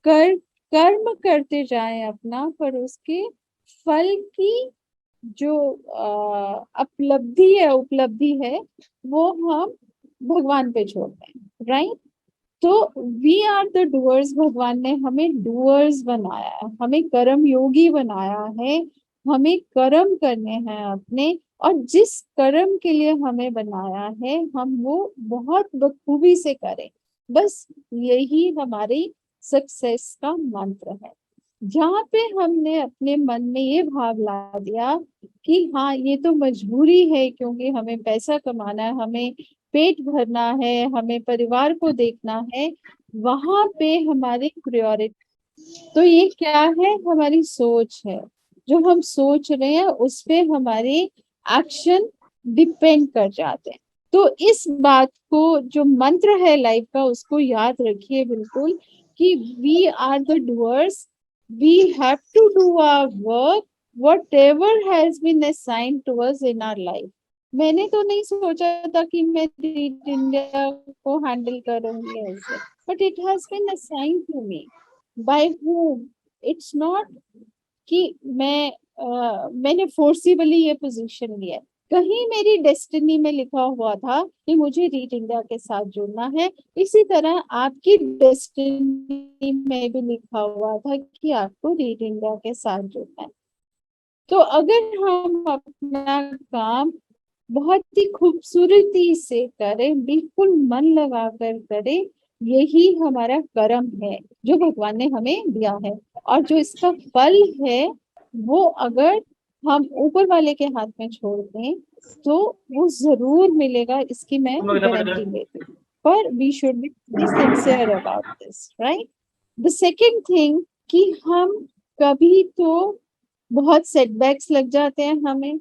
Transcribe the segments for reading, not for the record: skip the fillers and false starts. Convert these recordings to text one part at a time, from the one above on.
कर कर्म करते जाएं अपना, पर उसके फल की जो उपलब्धि है वो हम भगवान पे छोड़ते हैं, राइट। तो वी आर द डूअर्स, भगवान ने हमें डूअर्स बनाया है, हमें कर्म योगी बनाया है, हमें कर्म करने हैं अपने, और जिस कर्म के लिए हमें बनाया है हम वो बहुत बखूबी से करें। बस यही हमारी सक्सेस का मंत्र है। जहाँ पे हमने अपने मन में ये भाव ला दिया कि हाँ ये तो मजबूरी है, क्योंकि हमें पैसा कमाना है, हमें पेट भरना है, हमें परिवार को देखना है, वहां पे हमारी प्रायोरिटी, तो ये क्या है, हमारी सोच है। जो हम सोच रहे हैं उस पे हमारे एक्शन डिपेंड कर जाते हैं। तो इस बात को, जो मंत्र है लाइफ का, उसको याद रखिए बिल्कुल, कि we are the doers, we have to do our work, whatever has been assigned to us in our life। मैंने तो नहीं सोचा था कि मैं रीड इंडिया को हैंडल करूंगी ऐसे, but it has been assigned to me by whom। It's not कि मैंने फोर्सिबली ये पोजीशन लिया है, कहीं मेरी डेस्टिनी में लिखा हुआ था कि मुझे रीड इंडिया के साथ जुड़ना है। इसी तरह आपकी डेस्टिनी में भी लिखा हुआ था कि आपको रीड इंडिया के साथ जुड़ना है। तो अगर हम अपना काम बहुत ही खूबसूरती से करें, बिल्कुल मन लगा कर करें, यही हमारा कर्म है जो भगवान ने हमें दिया है। और जो इसका फल है वो अगर हम ऊपर वाले के हाथ में छोड़ दें तो वो जरूर मिलेगा, इसकी मैं गारंटी लेती हूँ। पर we should be sincere about this, right. The second thing, कि हम कभी तो बहुत सेटबैक्स लग जाते हैं हमें,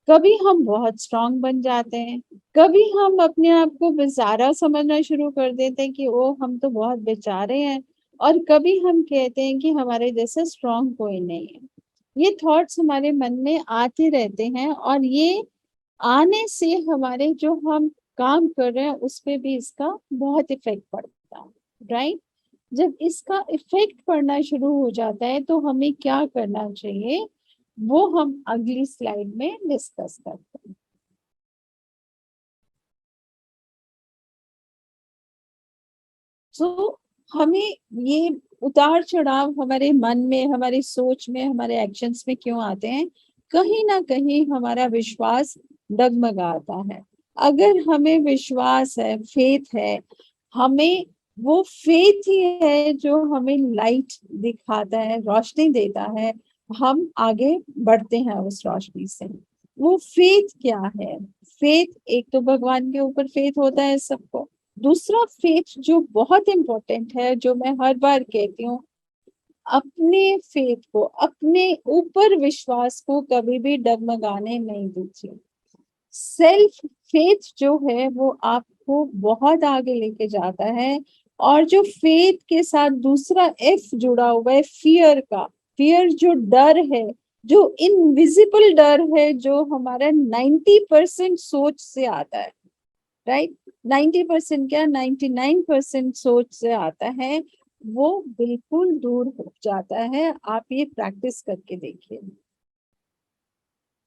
कभी हम बहुत स्ट्रांग बन जाते हैं, कभी हम अपने आप को बेचारा समझना शुरू कर देते हैं कि ओ हम तो बहुत बेचारे हैं, और कभी हम कहते हैं कि हमारे जैसे स्ट्रांग कोई नहीं है। ये थॉट्स हमारे मन में आते रहते हैं, और ये आने से हमारे जो हम काम कर रहे हैं उस पे भी इसका बहुत इफेक्ट पड़ता है, राइट। जब इसका इफेक्ट पड़ना शुरू हो जाता है तो हमें क्या करना चाहिए, वो हम अगली स्लाइड में डिस्कस करते हैं। तो हमें ये उतार चढ़ाव हमारे मन में, हमारी सोच में, हमारे एक्शंस में क्यों आते हैं, कहीं ना कहीं हमारा विश्वास डगमगाता है। अगर हमें विश्वास है, फेथ है, हमें वो फेथ ही है जो हमें लाइट दिखाता है, रोशनी देता है, हम आगे बढ़ते हैं उस रोशनी से। वो फेथ क्या है, फेथ एक तो भगवान के ऊपर फेथ होता है सबको। दूसरा फेथ जो बहुत इंपॉर्टेंट है, जो मैं हर बार कहती हूँ, अपने फेथ को, अपने ऊपर विश्वास को कभी भी डगमगाने नहीं दीजिए। सेल्फ फेथ जो है वो आपको बहुत आगे लेके जाता है। और जो फेथ के साथ दूसरा एफ जुड़ा हुआ है, फियर का, फियर जो डर है, जो इनविजिबल डर है, जो हमारा 90% सोच से आता है, राइट। 90% क्या, 99% सोच से आता है, वो बिल्कुल दूर हो जाता है। आप ये प्रैक्टिस करके देखिए।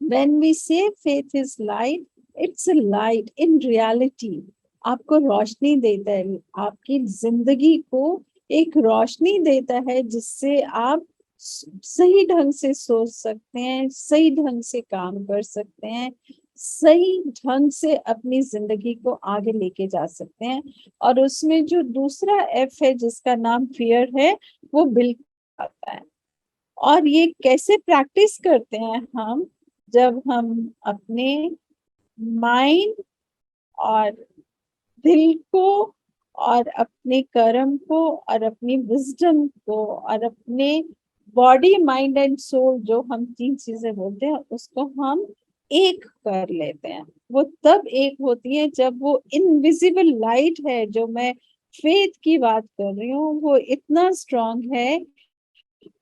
When we say faith is light, it's a light in reality। आपको रोशनी देता है, आपकी जिंदगी को एक रोशनी देता है, जिससे आप सही ढंग से सोच सकते हैं, सही ढंग से काम कर सकते हैं, सही ढंग से अपनी जिंदगी को आगे लेके जा सकते हैं। और उसमें जो दूसरा एफ है जिसका नाम फियर है, वो बिल्कुल आता है। और ये कैसे प्रैक्टिस करते हैं हम, जब हम अपने माइंड और दिल को और अपने कर्म को और अपनी विजडम को और अपने बॉडी माइंड एंड सोल, जो हम तीन चीजें बोलते हैं, उसको हम एक कर लेते हैं। वो तब एक होती है जब वो इनविजिबल लाइट है, जो मैं फेथ की बात कर रही हूँ, वो इतना स्ट्रांग है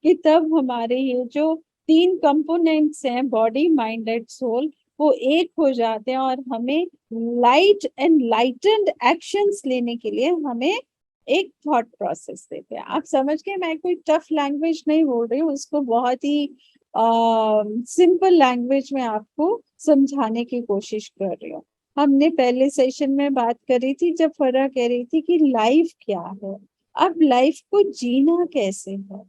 कि तब हमारे ये जो तीन कंपोनेंट्स हैं, बॉडी माइंड एंड सोल, वो एक हो जाते हैं, और हमें लाइट एंड लाइटेंड एक्शंस लेने के लिए हमें एक थॉट प्रोसेस देते हैं। आप समझ गए, मैं कोई टफ लैंग्वेज नहीं बोल रही हूँ, उसको बहुत ही सिंपल लैंग्वेज में आपको समझाने की कोशिश कर रही हूँ। हमने पहले सेशन में बात करी थी जब फरा कह रही थी कि लाइफ क्या है, अब लाइफ को जीना कैसे है,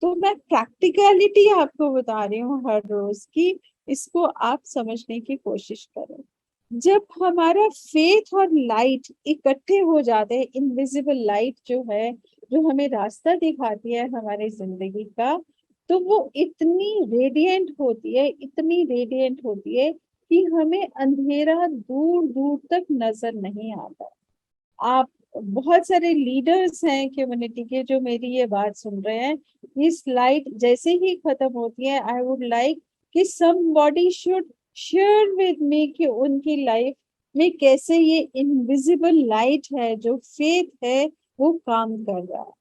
तो मैं प्रैक्टिकलिटी आपको बता रही हूँ हर रोज की, इसको आप समझने की कोशिश करें। जब हमारा फेथ और लाइट इकट्ठे हो जाते हैं, इनविजिबल लाइट जो है, जो हमें रास्ता दिखाती है हमारी जिंदगी का, तो वो इतनी रेडिएंट होती है, इतनी रेडिएंट होती है कि हमें अंधेरा दूर दूर तक नजर नहीं आता। आप बहुत सारे लीडर्स हैं कम्युनिटी के जो मेरी ये बात सुन रहे हैं, इस लाइट जैसे ही खत्म होती है, आई वुड लाइक कि somebody should share with me कि उनकी लाइफ में कैसे ये इनविजिबल लाइट है, जो फेथ है, वो काम कर रहा है।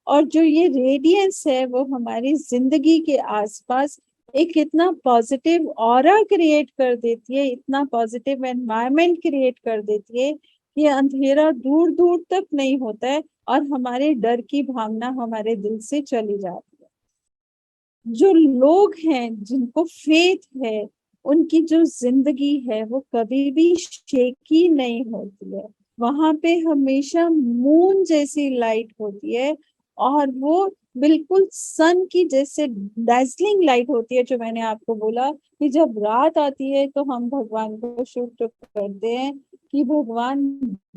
और जो ये रेडियंस है वो हमारी जिंदगी के आसपास एक इतना पॉजिटिव ऑरा क्रिएट कर देती है, इतना पॉजिटिव एनवायरनमेंट क्रिएट कर देती है कि अंधेरा दूर दूर तक नहीं होता है और हमारे डर की भावना हमारे दिल से चली जाती है। जो लोग हैं जिनको फेथ है, उनकी जो जिंदगी है वो कभी भी शेकी नहीं होती है, वहां पे हमेशा मून जैसी लाइट होती है, और वो बिल्कुल सन की जैसे डैजलिंग लाइट होती है। जो मैंने आपको बोला कि जब रात आती है तो हम भगवान को शुक्र करते हैं कि भगवान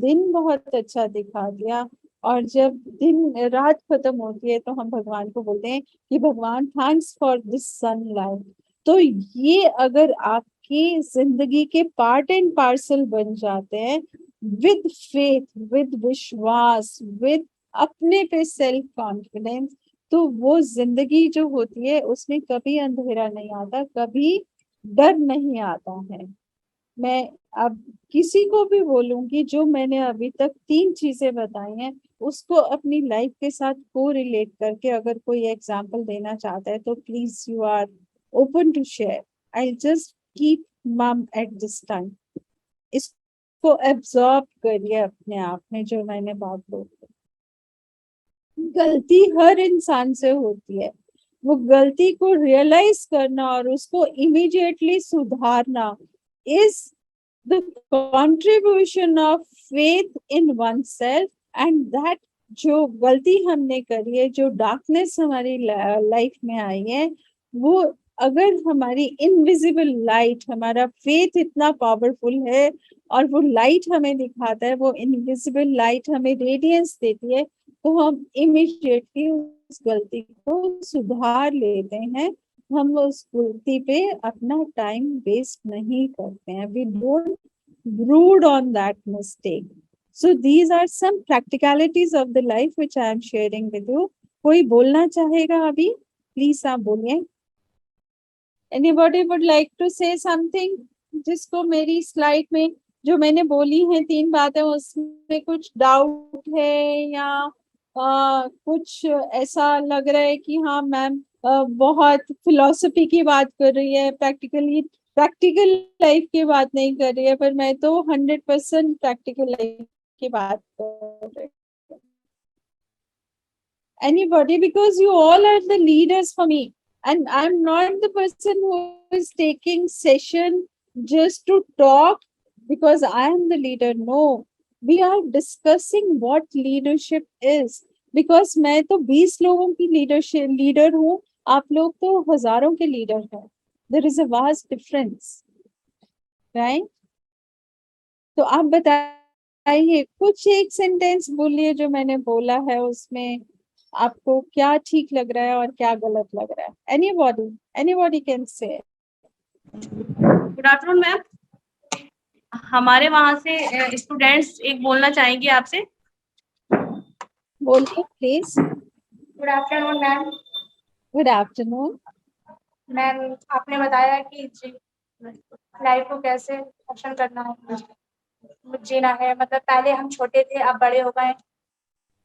दिन बहुत अच्छा दिखा दिया, और जब दिन रात खत्म होती है तो हम भगवान को बोलते हैं कि भगवान थैंक्स फॉर दिस सनलाइट। तो ये अगर आपकी जिंदगी के पार्ट एंड पार्सल बन जाते हैं, विद फेथ, विद विश्वास, विद अपने पे सेल्फ कॉन्फिडेंस, तो वो जिंदगी जो होती है उसमें कभी अंधेरा नहीं आता, कभी डर नहीं आता है। मैं अब किसी को भी बोलूंगी जो मैंने अभी तक 3 चीजें बताई हैं, उसको अपनी लाइफ के साथ को रिलेट करके अगर कोई एग्जांपल देना चाहता है तो please you are open to share. I just keep mum at this time. इसको एब्जॉर्ब करिए अपने आप में, जो मैंने बात बोली। गलती हर इंसान से होती है, वो गलती को रियलाइज करना और उसको इमीडिएटली सुधारना is the contribution of faith in oneself, and that जो गलती हमने करी है, जो डार्कनेस हमारी लाइफ में आई है, वो अगर हमारी इनविजिबल लाइट, हमारा फेथ इतना पावरफुल है और वो लाइट हमें दिखाता है, वो इनविजिबल लाइट हमें रेडियंस देती है, तो हम इमिडिएटली उस गलती को सुधार लेते हैं। हम उस गलती पे अपना टाइम वेस्ट नहीं करते हैं, we don't brood on that mistake. So these are some practicalities of the life which I am sharing with you. कोई बोलना चाहेगा अभी? प्लीज आप बोलिए। Anybody would like to say something? जिसको मेरी स्लाइड में जो मैंने बोली है 3 बातें, उसमें कुछ डाउट है या कुछ ऐसा लग रहा है कि हाँ मैम बहुत फिलॉसफी की बात कर रही है, प्रैक्टिकल लाइफ की बात नहीं कर रही है, पर मैं तो 100% प्रैक्टिकल लाइफ की बात कर रही हूँ। Anybody, because you all are the leaders for me, and I'm not the person who is taking session just to talk because I am the leader. No, we are discussing what leadership is, because मैं तो 20 लोगों की leader हूँ, आप लोग तो हजारों के लीडर हैं। There is a vast difference, right? तो आप बताइए, कुछ एक सेंटेंस बोलिए जो मैंने बोला है उसमें आपको क्या ठीक लग रहा है और क्या गलत लग रहा है। Anybody can say. Good afternoon ma'am, हमारे वहां से स्टूडेंट्स एक बोलना चाहेंगे आपसे। बोलिए please. Good afternoon ma'am. Good afternoon ma'am, आपने बताया कि लाइफ को कैसे एक्शन करना है, जीना है। मतलब पहले हम छोटे थे, अब बड़े हो गए,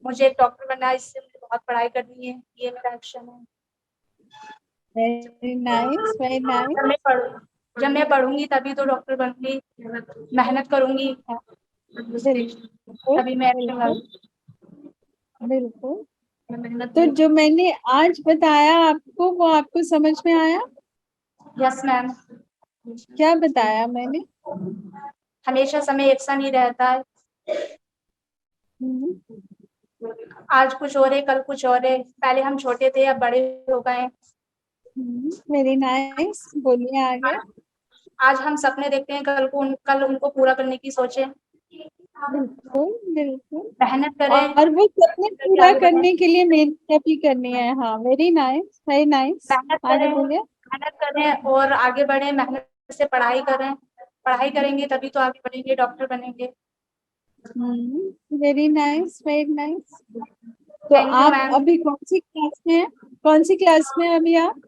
मुझे डॉक्टर बनना है, इससे मुझे बहुत पढ़ाई करनी है, ये मेरा एक्शन है। Very nice, very nice. जब मैं पढ़ूंगी तभी तो डॉक्टर बनूंगी, मेहनत करूंगी तभी मैं एक्शन करूंगी। बिल्कुल। मेहनत तो भी। जो मैंने आज बताया आपको वो आपको समझ में आया? Yes ma'am. क्या बताया मैंने? हमेशा समय एक सा नहीं रहता है। हम्म, आज कुछ और है, कल कुछ और है। पहले हम छोटे थे, अब बड़े हो गए हैं। वेरी नाइस, बोलिए आगे। आज हम सपने देखते हैं, कल उनको पूरा करने की सोचे। बिल्कुल बिल्कुल। मेहनत करें, और वो सपने करके पूरा आगे बढ़े। करने के लिए मेहनत भी करनी है। हाँ, वेरी नाइस, वेरी नाइस। मेहनत आगे करें, बोलिए। मेहनत करें और आगे बढ़े। मेहनत से पढ़ाई करें, पढ़ाई करेंगे तभी तो आगे बढ़ेंगे, डॉक्टर बनेंगे। Very nice, very nice. तो थैंक यू आप मैम। अभी कौन सी क्लास में हैं? कौन सी क्लास में हैं अभी आप?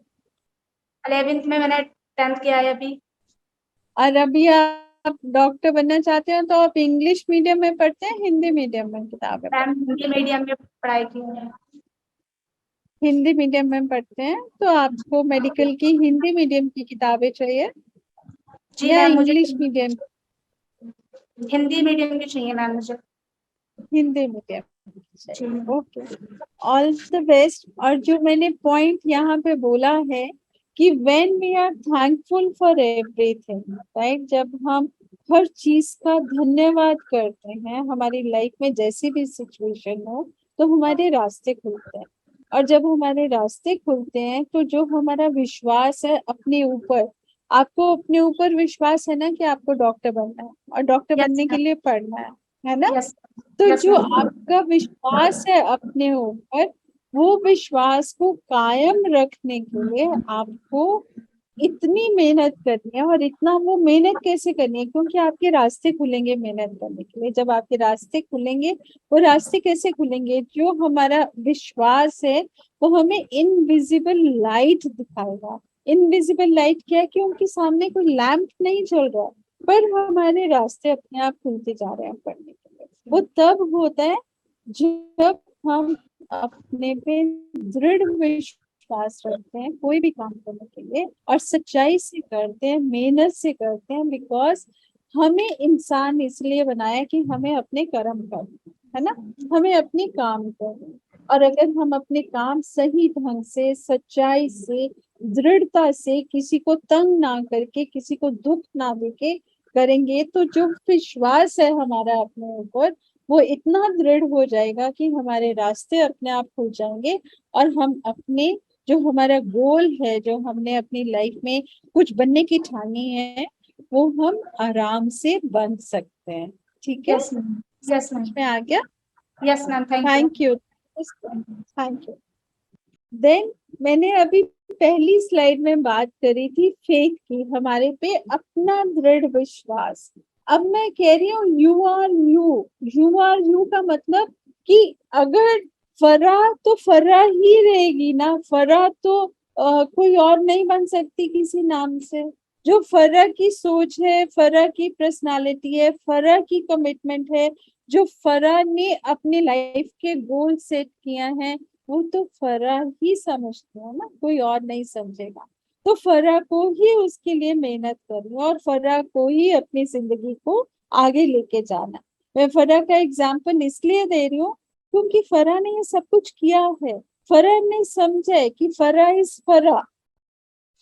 11th में, मैंने 10th किया है अभी। और अभी आप डॉक्टर बनना चाहते हो तो आप इंग्लिश मीडियम में पढ़ते हैं, हिंदी मीडियम में किताबें मैम पढ़ते हिंदी मीडियम में पढ़ाई की है। हैं? हिंदी मीडियम में पढ़ते हैं तो आपको मेडिकल की हिंदी मीडियम की किताबें चाहिए जी या मैम, मुझे इंग्लिश मीडियम? हिंदी मीडियम की चाहिए मैम मुझे। हिंदी मीडियम जी चाहिए। Okay, all the best. और जो मैंने पॉइंट यहाँ पे बोला है कि when we are thankful for everything, right, जब हम हर चीज का धन्यवाद करते हैं हमारी लाइफ में जैसी भी सिचुएशन हो, तो हमारे रास्ते खुलते हैं। और जब हमारे रास्ते खुलते हैं तो जो हमारा विश्वास है अपने ऊपर, आपको अपने ऊपर विश्वास है ना कि आपको डॉक्टर बनना है और डॉक्टर यस बनने के मैम। लिए पढ़ना है ना? यस। तो यस जो मैम। आपका विश्वास है अपने ऊपर, वो विश्वास को कायम रखने के लिए आपको इतनी मेहनत करनी है। और इतना वो मेहनत कैसे करनी है? क्योंकि आपके रास्ते खुलेंगे मेहनत करने के लिए। जब आपके रास्ते खुलेंगे, वो रास्ते कैसे खुलेंगे? जो हमारा विश्वास है वो हमें इनविजिबल लाइट दिखाएगा। इनविजिबल लाइट क्या है? कि उनके सामने कोई लैंप नहीं चल रहा, पर हमारे रास्ते अपने आप खुलते जा रहे हैं पढ़ने के लिए। वो तब होता है जब हम अपने पे दृढ़ विश्वास रखते हैं कोई भी काम करने के लिए, और सच्चाई से करते हैं, मेहनत से करते हैं। बिकॉज हमें इंसान इसलिए बनाया कि हमें अपने कर्म करने, है ना, हमें अपने काम करने। और अगर हम अपने काम सही ढंग से, सच्चाई से, दृढ़ता से, किसी को तंग ना करके, किसी को दुख ना देके करेंगे, तो जो विश्वास है हमारा अपने ऊपर, वो इतना दृढ़ हो जाएगा कि हमारे रास्ते अपने आप खुल जाएंगे। और हम अपने, जो हमारा गोल है, जो हमने अपनी लाइफ में कुछ बनने की ठानी है, वो हम आराम से बन सकते हैं। ठीक है, यस मैम। यस समझ मैम। में आ गया? Yes ma'am, thank you. Thank you, thank you. Then मैंने अभी पहली स्लाइड में बात करी थी फेथ की, हमारे पे अपना दृढ़ विश्वास। अब मैं कह रही हूँ you are you. You are you का मतलब कि अगर फराह तो फराह ही रहेगी ना, फराह तो कोई और नहीं बन सकती किसी नाम से। जो फराह की सोच है, फराह की पर्सनालिटी है, फराह की कमिटमेंट है, जो फराह ने अपने लाइफ के गोल सेट किया है, वो तो फराह ही समझते हैं ना, कोई और नहीं समझेगा। तो फराह को ही उसके लिए मेहनत करनी है और फराह को ही अपनी जिंदगी को आगे लेके जाना। मैं फराह का एग्जाम्पल इसलिए दे रही हूँ क्योंकि फराह ने ये सब कुछ किया है। फराह ने समझा है कि फराह इज फराह,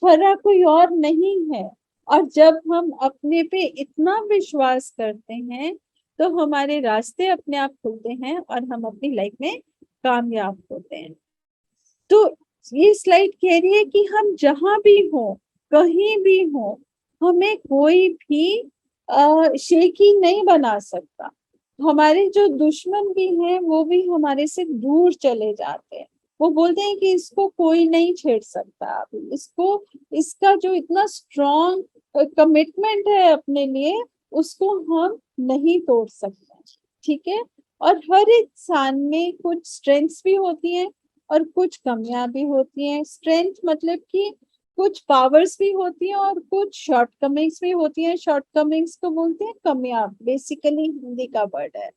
फराह कोई और नहीं है। और जब हम अपने पे इतना विश्वास करते हैं तो हमारे रास्ते अपने आप खुलते हैं और हम अपनी लाइफ में कामयाब होते हैं। तो ये स्लाइड कह रही है कि हम जहां भी हो, कहीं भी हो, हमें कोई भी शेखी नहीं बना सकता। हमारे जो दुश्मन भी हैं वो भी हमारे से दूर चले जाते हैं। वो बोलते हैं कि इसको कोई नहीं छेड़ सकता अभी, इसको, इसका जो इतना स्ट्रॉन्ग कमिटमेंट है अपने लिए, उसको हम नहीं तोड़ सकते। ठीक है। और हर इंसान में कुछ स्ट्रेंथ्स भी होती हैं और कुछ कमियां भी होती हैं। स्ट्रेंथ मतलब कि कुछ पावर्स भी होती हैं और कुछ शॉर्टकमिंग्स भी होती हैं। शॉर्टकमिंग्स को बोलते हैं कमियां, बेसिकली हिंदी का वर्ड है।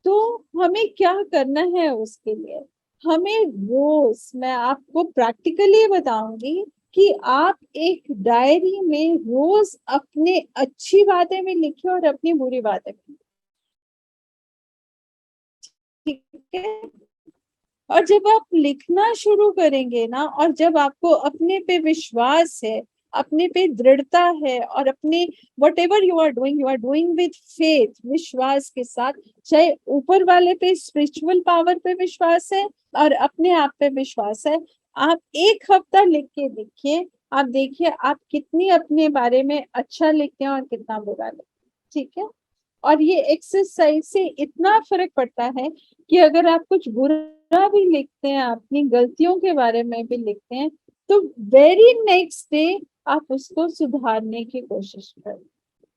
तो हमें क्या करना है उसके लिए? हमें रोज, मैं आपको प्रैक्टिकली बताऊंगी कि आप एक डायरी में रोज अपने अच्छी बातें भी लिखिए और अपनी बुरी बातें भी। ठीक है। और जब आप लिखना शुरू करेंगे ना, और जब आपको अपने पे विश्वास है, अपने पे दृढ़ता है, और अपने whatever you are doing with faith, विश्वास के साथ, चाहे ऊपर वाले पे, स्पिरिचुअल पावर पे विश्वास है और अपने आप पे विश्वास है, आप एक हफ्ता लिख के देखिए, आप देखिए आप कितनी अपने बारे में अच्छा लिखते हैं और कितना बुरा लिखते हैं। ठीक है। और ये एक्सरसाइज से इतना फर्क पड़ता है कि अगर आप कुछ बुरा भी लिखते हैं, अपनी गलतियों के बारे में भी लिखते हैं, तो वेरी नेक्स्ट डे आप उसको सुधारने की कोशिश करें।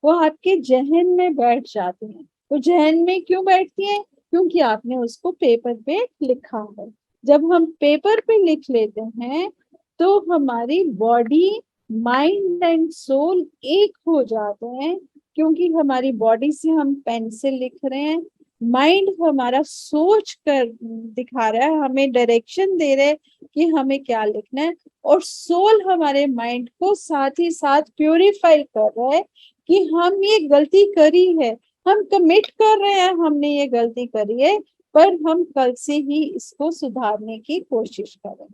वो आपके जहन में बैठ जाती हैं। वो जहन में क्यों बैठती हैं? क्योंकि आपने उसको पेपर पे लिखा है। जब हम पेपर पे लिख लेते हैं तो हमारी बॉडी, माइंड एंड सोल एक हो जाते हैं, क्योंकि हमारी बॉडी से हम पेन से लिख रहे हैं, माइंड हमारा सोच कर दिखा रहा है, हमें डायरेक्शन दे रहे हैं कि हमें क्या लिखना है, और सोल हमारे माइंड को साथ ही साथ प्यूरिफाई कर रहा है कि हम ये गलती करी है, हम कमिट कर रहे हैं हमने ये गलती करी है, पर हम कल से ही इसको सुधारने की कोशिश करें।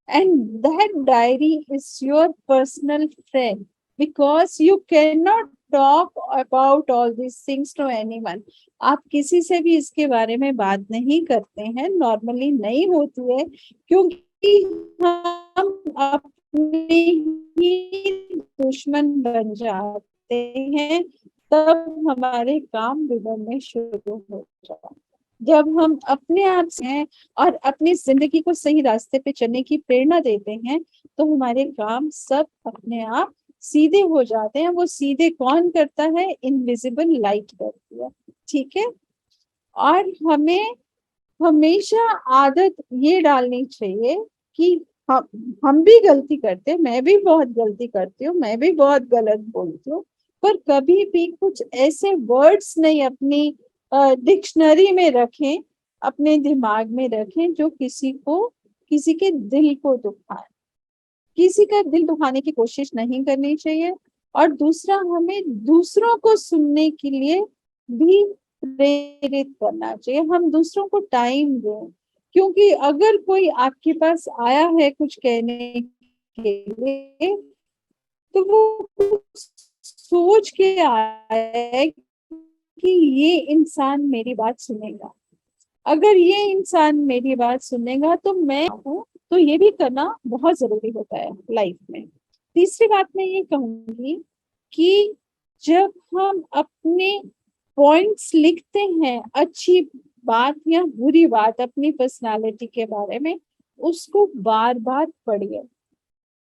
And that diary is your personal friend, because you cannot talk about all these things to anyone. आप किसी से भी इसके बारे में बात नहीं करते हैं, नॉर्मली नहीं होती है, क्योंकि हम अपने ही दुश्मन बन जाते हैं, तब हमारे काम बिगड़ने शुरू हो जाते हैं। जब हम अपने आप से हैं और अपनी जिंदगी को सही रास्ते पे चलने की प्रेरणा देते हैं, तो हमारे काम सब अपने आप सीधे हो जाते हैं। वो सीधे कौन करता है? इनविजिबल लाइट करती है। ठीक है। और हमें हमेशा आदत ये डालनी चाहिए कि हम भी गलती करते हैं, मैं भी बहुत गलती करती हूँ, मैं भी बहुत गलत बोलती हूँ, पर कभी भी कुछ ऐसे वर्ड्स नहीं अपनी डिक्शनरी में रखें, अपने दिमाग में रखें जो किसी के दिल को दुखाए। किसी का दिल दुखाने की कोशिश नहीं करनी चाहिए। और दूसरा, हमें दूसरों को सुनने के लिए भी प्रेरित करना चाहिए। हम दूसरों को टाइम दें, क्योंकि अगर कोई आपके पास आया है कुछ कहने के लिए, तो वो कुछ सोच के आया है कि ये इंसान मेरी बात सुनेगा। अगर ये इंसान मेरी बात सुनेगा तो मैं हूँ, तो ये भी करना बहुत जरूरी होता है लाइफ में। तीसरी बात मैं ये कहूंगी कि जब हम अपने पॉइंट्स लिखते हैं, अच्छी बात या बुरी बात अपनी पर्सनालिटी के बारे में, उसको बार बार पढ़िए।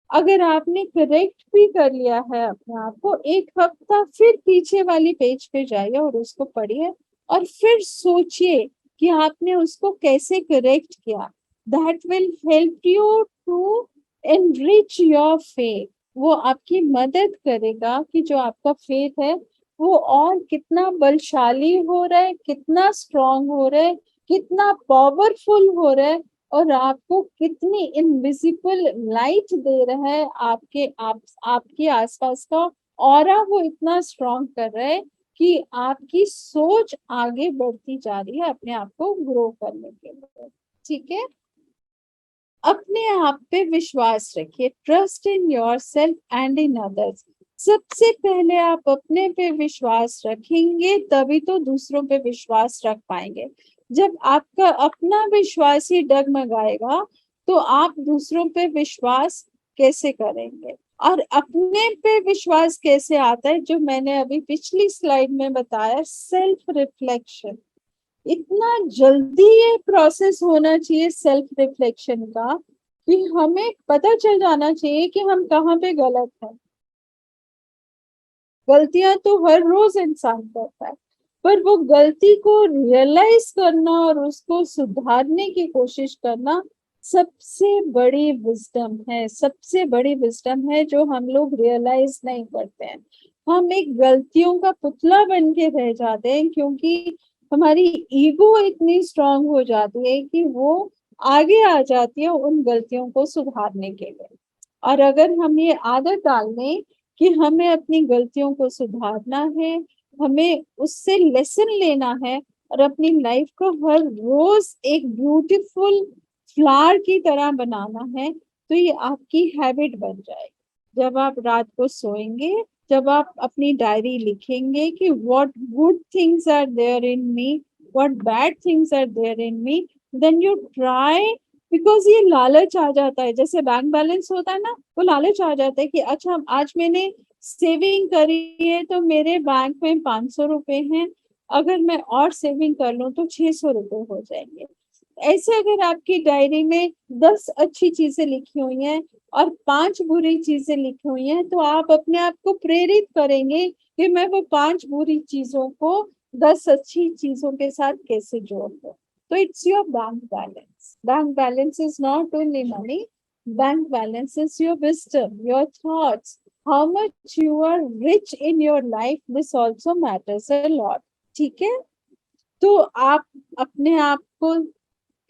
अगर आपने करेक्ट भी कर लिया है अपने आप को, एक हफ्ता फिर पीछे वाली पेज पे जाइए और उसको पढ़िए, और फिर सोचिए कि आपने उसको कैसे करेक्ट किया। That will help you to enrich your faith. वो आपकी मदद करेगा कि जो आपका फेथ है वो और कितना बलशाली हो रहा है, कितना स्ट्रांग हो रहा है, कितना पावरफुल हो रहा है, और आपको कितनी इनविजिबल लाइट दे रहा है आपके आसपास का ऑरा। वो इतना स्ट्रांग कर रहा है कि आपकी सोच आगे बढ़ती जा रही है अपने आप को ग्रो करने के लिए। ठीक है। अपने आप पे विश्वास रखिए। Trust in your self and in others. सबसे पहले आप अपने पे विश्वास रखेंगे, तभी तो दूसरों पे विश्वास रख पाएंगे। जब आपका अपना विश्वास ही डगमगाएगा, तो आप दूसरों पे विश्वास कैसे करेंगे? और अपने पे विश्वास कैसे आता है? जो मैंने अभी पिछली स्लाइड में बताया, सेल्फ रिफ्लेक्शन। इतना जल्दी ये प्रोसेस होना चाहिए सेल्फ रिफ्लेक्शन का, कि हमें पता चल जाना चाहिए कि हम कहाँ पे गलत हैं। गलतियां तो हर रोज इंसान करता है, पर वो गलती को रियलाइज करना और उसको सुधारने की कोशिश करना सबसे बड़ी विजडम है। सबसे बड़ी विजडम है जो हम लोग रियलाइज नहीं करते हैं। हम एक गलतियों का पुतला बन के रह जाते हैं, क्योंकि हमारी ईगो इतनी स्ट्रांग हो जाती है कि वो आगे आ जाती है उन गलतियों को सुधारने के लिए। और अगर हम ये आदत डाल लें कि हमें अपनी गलतियों को सुधारना है, हमें उससे लेसन लेना है, और अपनी लाइफ को हर रोज एक ब्यूटीफुल फ्लावर की तरह बनाना है, तो ये आपकी हैबिट बन जाएगी। जब आप रात को सोएंगे, जब आप अपनी डायरी लिखेंगे कि what good things are there in me, what bad things are there in me, then you try, because ये लालच आ जाता है, जैसे बैंक बैलेंस होता है ना, वो लालच आ जाता है कि अच्छा आज मैंने सेविंग करी है तो मेरे बैंक में 500 रुपए हैं, अगर मैं और सेविंग कर लूं तो 600 रुपए हो जाएंगे। ऐसे अगर आपकी डायरी में 10 अच्छी चीजें लिखी हुई हैं और 5 बुरी चीजें लिखी हुई हैं, तो आप अपने आप को प्रेरित करेंगे कि मैं वो 5 बुरी चीजों को 10 अच्छी चीजों के साथ कैसे जोड़ दूं। तो it's your bank balance. Bank balance is not only money, bank balance is your wisdom, your thoughts, how much you are rich in your life, this also matters a lot. ठीक है, तो आप अपने आप को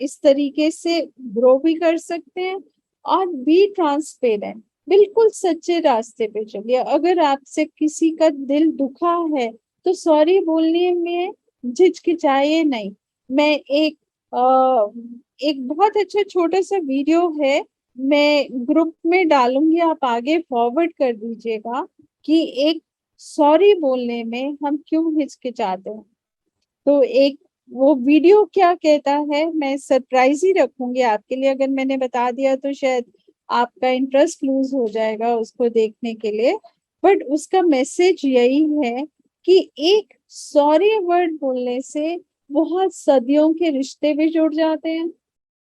इस तरीके से ग्रो भी कर सकते हैं, और बी ट्रांसपेरेंट, बिल्कुल सच्चे रास्ते पे चलिए। अगर आपसे किसी का दिल दुखा है तो सॉरी बोलने में झिझकिचाइए नहीं। मैं एक बहुत अच्छा छोटा सा वीडियो है, मैं ग्रुप में डालूंगी, आप आगे फॉरवर्ड कर दीजिएगा कि एक सॉरी बोलने में हम क्यों हिचकिचाते हैं। तो एक वो वीडियो क्या कहता है, मैं सरप्राइज ही रखूंगी आपके लिए, अगर मैंने बता दिया तो शायद आपका इंटरेस्ट लूज हो जाएगा उसको देखने के लिए। बट उसका मैसेज यही है कि एक सॉरी वर्ड बोलने से बहुत सदियों के रिश्ते भी जुड़ जाते हैं,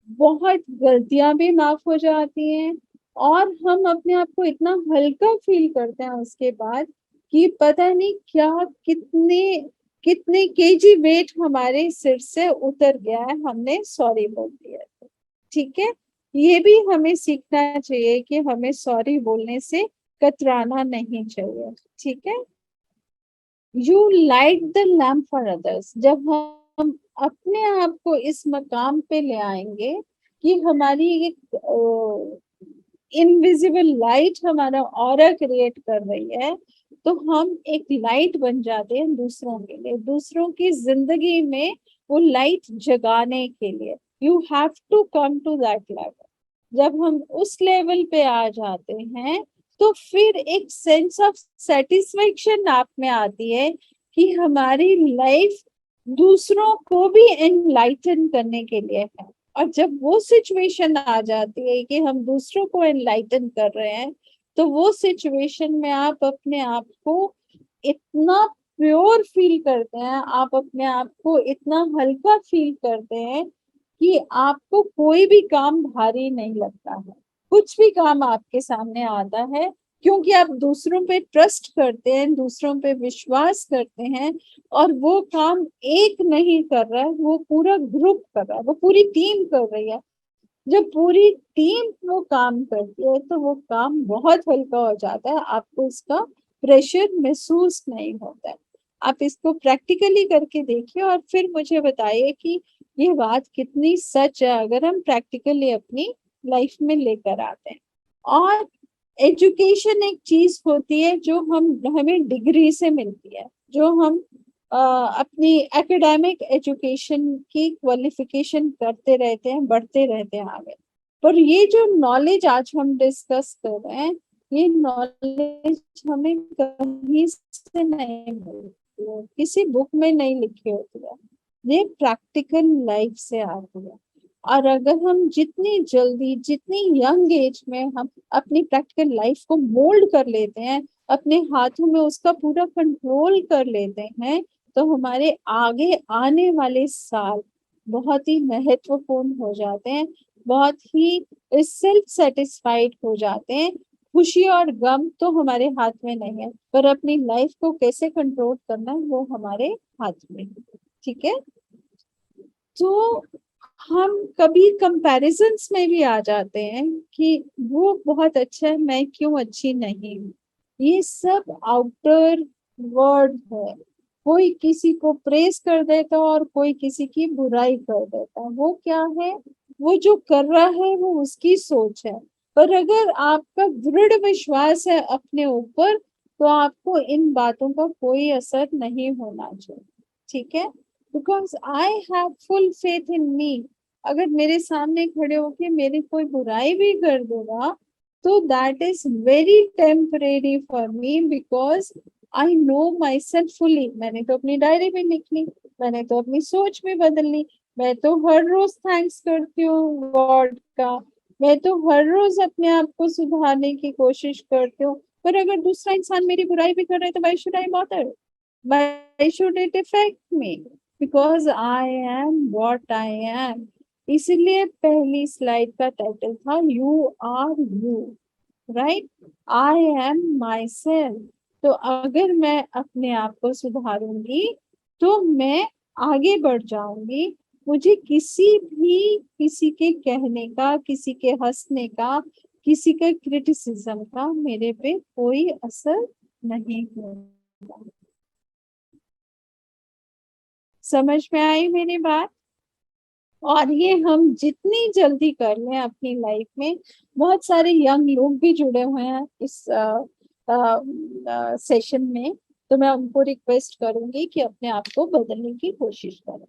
बहुत गलतियां भी माफ हो जाती हैं, और हम अपने आप को इतना हल्का फील करते हैं उसके बाद कि पता नहीं क्या, कितने कितने केजी वेट हमारे सिर से उतर गया है, हमने सॉरी बोल दिया तो। ठीक है, ये भी हमें सीखना चाहिए कि हमें सॉरी बोलने से कतराना नहीं चाहिए। ठीक है, you light the lamp for others. जब हम अपने आप को इस मकाम पे ले आएंगे कि हमारी एक इनविजिबल लाइट हमारा ऑरा क्रिएट कर रही है, तो हम एक लाइट बन जाते हैं दूसरों के लिए, दूसरों की जिंदगी में वो लाइट जगाने के लिए। You have to come to that level. जब हम उस लेवल पे आ जाते हैं तो फिर एक सेंस ऑफ सेटिस्फेक्शन आप में आती है कि हमारी लाइफ दूसरों को भी एनलाइटन करने के लिए है। और जब वो सिचुएशन आ जाती है कि हम दूसरों को एनलाइटन कर रहे हैं, तो वो सिचुएशन में आप अपने आप को इतना प्योर फील करते हैं, आप अपने आप को इतना हल्का फील करते हैं कि आपको कोई भी काम भारी नहीं लगता है, कुछ भी काम आपके सामने आता है, क्योंकि आप दूसरों पे ट्रस्ट करते हैं, दूसरों पे विश्वास करते हैं, और वो काम एक नहीं कर रहा है, वो पूरा ग्रुप कर रहा है, वो पूरी टीम कर रही है। जब पूरी टीम वो काम करती है तो वो काम बहुत हल्का हो जाता है, आपको इसका प्रेशर महसूस नहीं होता है। आप इसको प्रैक्टिकली करके देखिए और फिर मुझे बताइए कि ये बात कितनी सच है अगर हम प्रैक्टिकली अपनी लाइफ में लेकर आते हैं। और एजुकेशन एक चीज होती है जो हमें डिग्री से मिलती है, जो हम अपनी एकेडमिक एजुकेशन की क्वालिफिकेशन करते रहते हैं, बढ़ते रहते हैं आगे। पर ये जो नॉलेज आज हम डिस्कस कर रहे हैं, ये नॉलेज हमें कहीं से नहीं मिलती है, किसी बुक में नहीं लिखी होती है, ये प्रैक्टिकल लाइफ से आती है। और अगर हम जितनी जल्दी, जितनी यंग एज में हम अपनी प्रैक्टिकल लाइफ को मोल्ड कर लेते हैं, अपने हाथों में उसका पूरा कंट्रोल कर लेते हैं, तो हमारे आगे आने वाले साल बहुत ही महत्वपूर्ण हो जाते हैं, बहुत ही सेल्फ सेटिस्फाइड हो जाते हैं। खुशी और गम तो हमारे हाथ में नहीं है, पर अपनी लाइफ को कैसे कंट्रोल करना है वो हमारे हाथ में है। ठीक है, तो हम कभी कंपैरिजंस में भी आ जाते हैं कि वो बहुत अच्छा है, मैं क्यों अच्छी नहीं हूँ। ये सब आउटर वर्ड है, कोई किसी को प्रेस कर देता है और कोई किसी की बुराई कर देता है। वो क्या है, वो जो कर रहा है वो उसकी सोच है। पर अगर आपका दृढ़ विश्वास है अपने ऊपर, तो आपको इन बातों का कोई असर नहीं होना चाहिए। ठीक है, because I have full faith in me अगर मेरे सामने खड़े होके मेरी कोई बुराई भी कर देगा तो that is very temporary for me, because I know my self fully. मैंने तो अपनी डायरी में लिख ली, मैंने तो अपनी सोच में बदल ली, मैं तो हर रोज थैंक्स करती हूँ गॉड का, मैं तो हर रोज अपने आप को सुधारने की कोशिश करती हूँ। पर अगर दूसरा इंसान मेरी बुराई भी कर रहा है तो why should I bother, why should it affect me, because I am what I am. इसलिए पहली स्लाइड का टाइटल था you are you, right, I am myself. तो अगर मैं अपने आप को सुधारूंगी तो मैं आगे बढ़ जाऊंगी, मुझे किसी के कहने का, किसी के हंसने का, किसी के क्रिटिसिज्म का मेरे पे कोई असर नहीं होगा। समझ में आई मेरी बात? और ये हम जितनी जल्दी कर लें अपनी लाइफ में, बहुत सारे यंग लोग भी जुड़े हुए हैं इस सेशन में, तो मैं उनको रिक्वेस्ट करूंगी कि अपने आप को बदलने की कोशिश करें।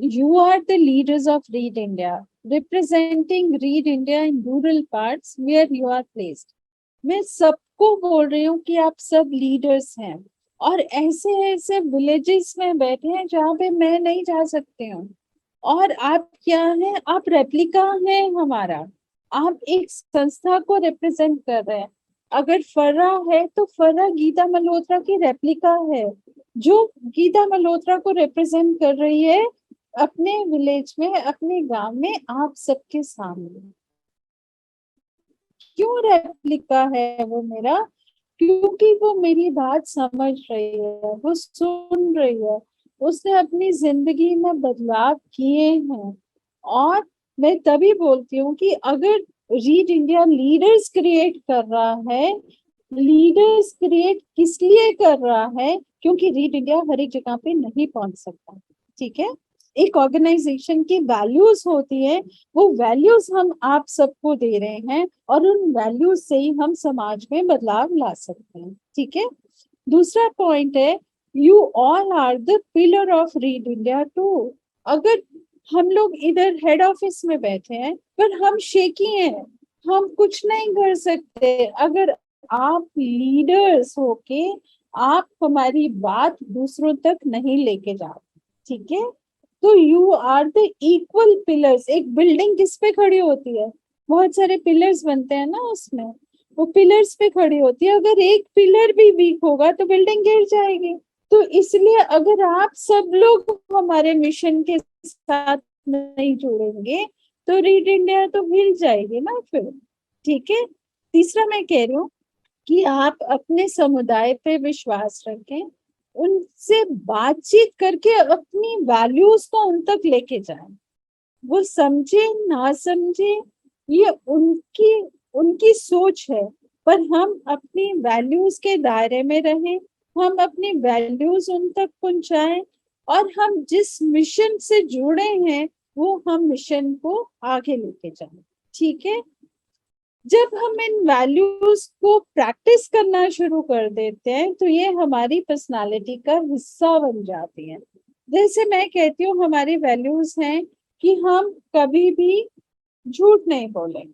You are the leaders of Read India, representing Read India in rural parts where you are placed. मैं सबको बोल रही हूँ कि आप सब लीडर्स हैं और ऐसे ऐसे विलेजेस में बैठे हैं जहाँ पे मैं नहीं जा सकती हूँ। और आप क्या हैं? आप रेप्लिका हैं हमारा। आप एक संस्था को रिप्रेजेंट कर रहे हैं। अगर फर्रा है तो फर्रा गीता मल्होत्रा की रेप्लिका है, जो गीता मल्होत्रा को रिप्रेजेंट कर रही है अपने विलेज में, अपने गांव में, आप सबके सामने। क्यों रेप्लिका है वो मेरा? क्योंकि वो मेरी बात समझ रही है, वो सुन रही है, उसने अपनी जिंदगी में बदलाव किए हैं। और मैं तभी बोलती हूँ कि अगर रीड इंडिया लीडर्स क्रिएट कर रहा है, लीडर्स क्रिएट किस लिए कर रहा है? क्योंकि रीड इंडिया हर एक जगह पे नहीं पहुंच सकता, ठीक है? एक ऑर्गेनाइजेशन की वैल्यूज होती है, वो वैल्यूज हम आप सबको दे रहे हैं और उन वैल्यूज से ही हम समाज में बदलाव ला सकते हैं, ठीक है? दूसरा पॉइंट है you all are the pillar of read India too. अगर हम लोग इधर हेड ऑफिस में बैठे हैं पर हम शेकी हैं, हम कुछ नहीं कर सकते अगर आप लीडर्स होके आप हमारी बात दूसरों तक नहीं लेके जाते, ठीक है? तो you are the equal pillars. एक बिल्डिंग किस पे खड़ी होती है? बहुत सारे पिलर्स बनते हैं ना उसमें, वो पिलर्स पे खड़ी होती है। अगर एक पिलर भी वीक होगा तो बिल्डिंग गिर जाएगी। तो इसलिए अगर आप सब लोग हमारे मिशन के साथ नहीं जुड़ेंगे तो रीड इंडिया तो हिल जाएगी ना फिर, ठीक है? तीसरा मैं कह रही हूँ कि आप अपने समुदाय पे विश्वास रखें, उनसे बातचीत करके अपनी वैल्यूज को उन तक लेके जाएं। वो समझे ना समझे ये उनकी उनकी सोच है, पर हम अपनी वैल्यूज के दायरे में रहें, हम अपनी वैल्यूज उन तक पहुंचाएं और हम जिस मिशन से जुड़े हैं वो हम मिशन को आगे लेके जाएं, ठीक है? जब हम इन वैल्यूज को प्रैक्टिस करना शुरू कर देते हैं तो ये हमारी पर्सनालिटी का हिस्सा बन जाती है। जैसे मैं कहती हूँ हमारी वैल्यूज हैं कि हम कभी भी झूठ नहीं बोलेंगे,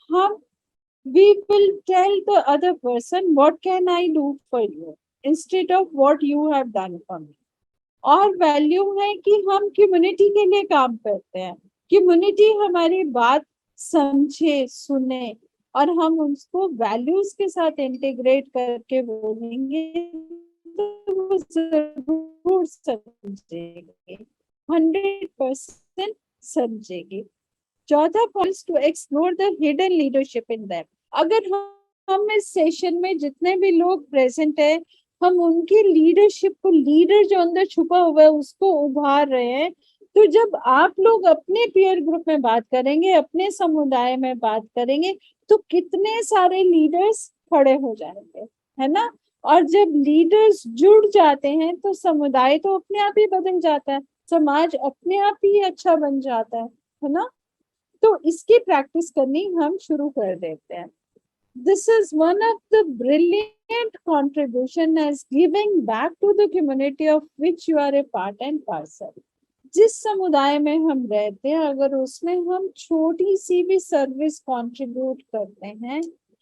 हम we will tell the other person what can I do for you instead of what you have done for me। और वैल्यू है कि हम कम्युनिटी के लिए काम करते हैं, कम्युनिटी हमारी बात समझे सुने और हम उसको वैल्यूज के साथ इंटीग्रेट करके बोलेंगे तो वो जरूर समझेंगे, 100% समझेंगे। चौथा point two explore the hidden leadership in them. अगर हम इस सेशन में जितने भी लोग प्रेजेंट है हम उनकी लीडरशिप को, लीडर जो अंदर छुपा हुआ है उसको उभार रहे हैं, तो जब आप लोग अपने पीयर ग्रुप में बात करेंगे, अपने समुदाय में बात करेंगे तो कितने सारे लीडर्स खड़े हो जाएंगे, है ना? और जब लीडर्स जुड़ जाते हैं तो समुदाय तो अपने आप ही बदल जाता है, समाज अपने आप ही अच्छा बन जाता है ना? तो इसकी प्रैक्टिस करनी हम शुरू कर देते हैं। This is one of the brilliant contribution as giving back to the community of which you are a part and parcel। जिस समुदाय में हम रहते हैं, अगर उसमें हम छोटी सी भी सर्विस कंट्रीब्यूट करते हैं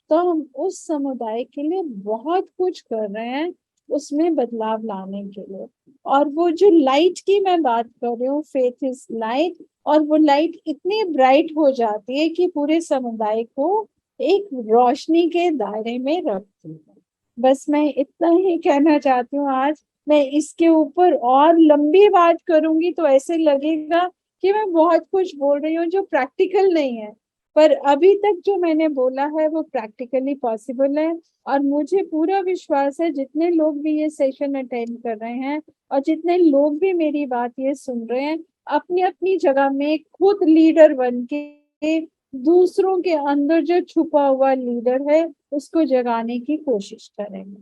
तो हम उस समुदाय के लिए बहुत कुछ कर रहे हैं, उसमें बदलाव लाने के लिए। और वो जो लाइट की मैं बात कर रही हूँ, फेथ इज लाइट, और वो लाइट इतनी ब्राइट हो जाती है कि पूरे समुदाय को एक रोशनी के दायरे में रखती है। बस मैं इतना ही कहना चाहती हूँ आज। मैं इसके ऊपर और लंबी बात करूंगी तो ऐसे लगेगा कि मैं बहुत कुछ बोल रही हूँ जो प्रैक्टिकल नहीं है, पर अभी तक जो मैंने बोला है वो प्रैक्टिकली पॉसिबल है। और मुझे पूरा विश्वास है जितने लोग भी ये सेशन अटेंड कर रहे हैं और जितने लोग भी मेरी बात ये सुन रहे हैं, अपनी अपनी जगह में खुद लीडर बन के दूसरों के अंदर जो छुपा हुआ लीडर है उसको जगाने की कोशिश करेंगे।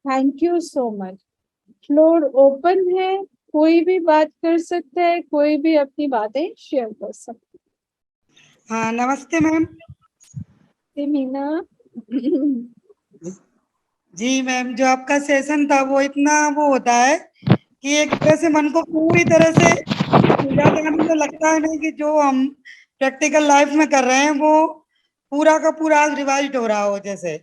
Thank you so much. Floor open है, कोई भी बात कर सकता है, कोई भी अपनी बातें शेयर कर सकता हाँ, नमस्ते मैम। है। मीना जी मैम, जो आपका सेशन था वो इतना वो होता है कि एक तरह से मन को पूरी तरह से ऊर्जा देना। मुझे लगता है नहीं कि जो हम प्रैक्टिकल लाइफ में कर रहे हैं वो पूरा का पूरा आज रिवाइज हो रहा हो जैसे।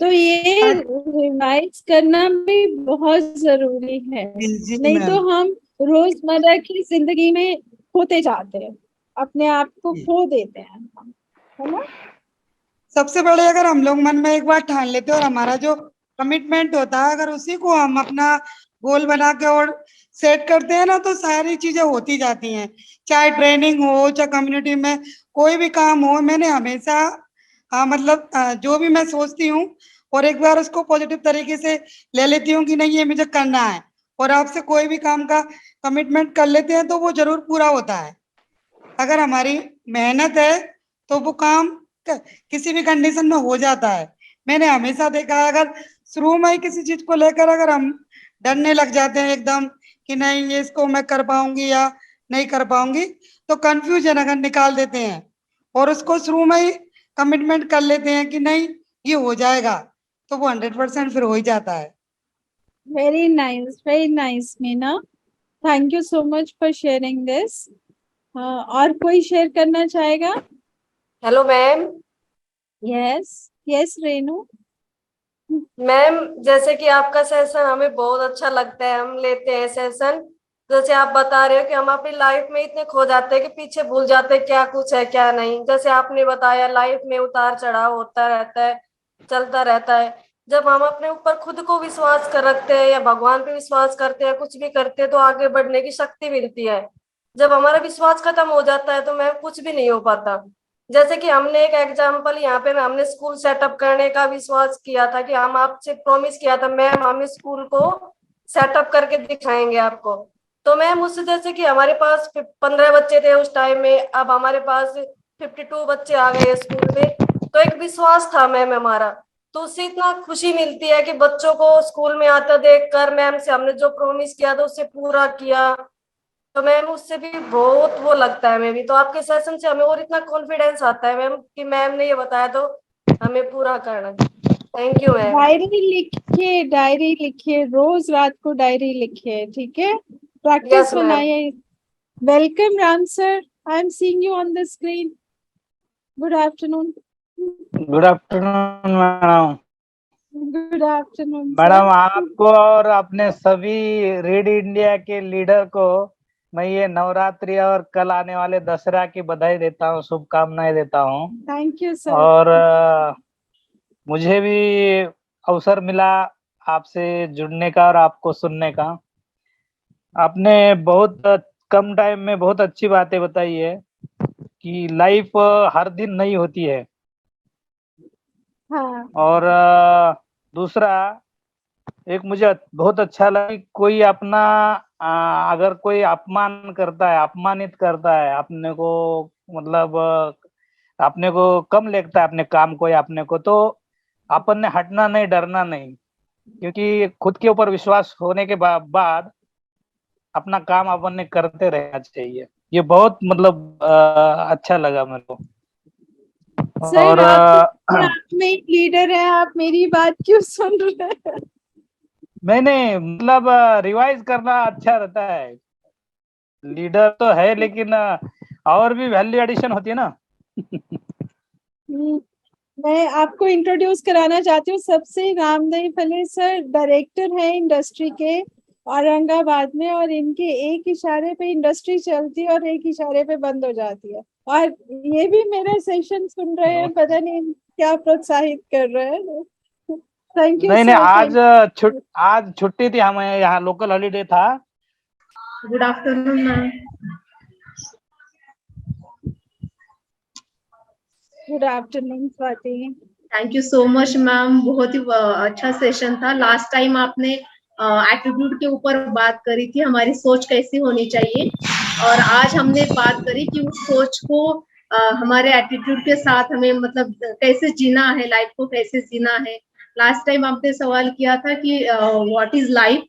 तो ये रिवाइज करना भी बहुत जरूरी है, जी नहीं मैम। तो हम रोजमर्रा की जिंदगी में खोते जाते हैं, अपने आप को खो देते हैं हम, है ना। सबसे बड़े अगर हम लोग मन में एक बार ठान लेते हैं और हमारा जो कमिटमेंट होता है अगर उसी को हम अपना गोल बना के और सेट करते हैं ना तो सारी चीजें होती जाती हैं। चाहे ट्रेनिंग हो, चाहे कम्युनिटी में कोई भी काम हो, मैंने हमेशा मतलब जो भी मैं सोचती हूँ और एक बार उसको पॉजिटिव तरीके से ले लेती हूँ कि नहीं ये मुझे करना है, और आपसे कोई भी काम का कमिटमेंट कर लेते हैं तो वो जरूर पूरा होता है। अगर हमारी मेहनत है तो वो काम किसी भी कंडीशन में हो जाता है। मैंने हमेशा देखा है अगर शुरू में ही किसी चीज को लेकर अगर हम डरने लग जाते हैं एकदम कि नहीं ये इसको मैं कर पाऊंगी या नहीं कर पाऊंगी, तो कंफ्यूजन अगर निकाल देते हैं और उसको शुरू में ही कमिटमेंट कर लेते हैं कि नहीं ये हो जाएगा, तो वो 100% फिर हो ही जाता है। Very nice Meena, thank you so much for sharing this. और कोई शेयर करना चाहेगा? Hello ma'am. Yes yes Renu. Ma'am, जैसे कि आपका सेशन हमें बहुत अच्छा लगता है, हम लेते हैं सेशन। जैसे आप बता रहे हो कि हम अपनी लाइफ में इतने खो जाते हैं कि पीछे भूल जाते हैं क्या कुछ है क्या नहीं। जैसे आपने बताया लाइफ में उतार चढ़ाव होता रहता है, चलता रहता है। जब हम अपने ऊपर खुद को विश्वास कर रखते हैं या भगवान पे विश्वास करते हैं, कुछ भी करते हैं तो आगे बढ़ने की शक्ति मिलती है। जब हमारा विश्वास खत्म हो जाता है तो मैम कुछ भी नहीं हो पाता। जैसे कि हमने एक एग्जांपल यहाँ पे हमने स्कूल सेटअप करने का विश्वास किया था कि हम आपसे प्रॉमिस किया था मैम हम इस स्कूल को सेटअप करके दिखाएंगे आपको। तो मैम उससे जैसे कि हमारे पास 15 बच्चे थे उस टाइम में, अब हमारे पास 52 बच्चे आ गए स्कूल में। तो एक विश्वास था मैम हमारा, तो उससे इतना खुशी मिलती है कि बच्चों को स्कूल में आता देख कर मैम से हमने जो प्रॉमिस किया था उससे पूरा किया। तो मैम उससे भी बहुत वो लगता है। मैम भी तो आपके सेशन से हमें और इतना कॉन्फिडेंस आता है मैम कि मैम ने ये बताया तो हमें पूरा करना। Thank you ma'am. डायरी लिखिए, रोज रात को डायरी लिखिए, ठीक है, यस प्रैक्टिस मैम। बनाइए। Welcome Ram sir, I am seeing you on the screen. Good afternoon. Good afternoon madam. Good afternoon madam sir. आपको और अपने सभी रीड इंडिया के लीडर को मैं ये नवरात्रि और कल आने वाले दशहरा की बधाई देता हूँ, शुभकामनाएं देता हूँ। Thank you sir. और मुझे भी अवसर मिला आपसे जुड़ने का और आपको सुनने का। आपने बहुत कम टाइम में बहुत अच्छी बातें बताई है कि लाइफ हर दिन नहीं होती है। हाँ और दूसरा एक मुझे बहुत अच्छा लगा कि कोई अपना अगर कोई अपमान करता है, अपमानित करता है अपने को, मतलब अपने को कम लेता है अपने काम को या अपने को, तो अपन ने हटना नहीं, डरना नहीं, क्योंकि खुद के ऊपर विश्वास होने के बाद अपना काम अपन ने करते रहना चाहिए। ये बहुत मतलब अच्छा लगा मेरे को। सर, और आप में एक लीडर है, आप मेरी बात क्यों सुन रहे हैं? मैंने मतलब रिवाइज करना अच्छा रहता है। लीडर तो है लेकिन और भी वैल्यू एडिशन होती है ना। मैं आपको इंट्रोड्यूस कराना चाहती हूँ सबसे, रामदेव फले सर डायरेक्टर है इंडस्ट्री के औरंगाबाद में, और इनके एक इशारे पे इंडस्ट्री चलती है और एक इशारे पे बंद हो जाती है। और ये भी मेरा सेशन सुन रहे हैं, पता नहीं क्या प्रोत्साहित कर रहे हैं। थैंक यू नहीं नहीं, सर। आज छुट्टी थी, हमें यहाँ लोकल हॉलीडे था। Good afternoon ma'am. Good afternoon Swati. Thank you so much ma'am, बहुत ही अच्छा सेशन था। लास्ट टाइम आपने एटीट्यूड के ऊपर बात करी थी, हमारी सोच कैसी होनी चाहिए, और आज हमने बात करी कि उस सोच को हमारे एटीट्यूड के साथ हमें मतलब कैसे जीना है, लाइफ को कैसे जीना है। लास्ट टाइम आपने सवाल किया था कि व्हाट इज लाइफ,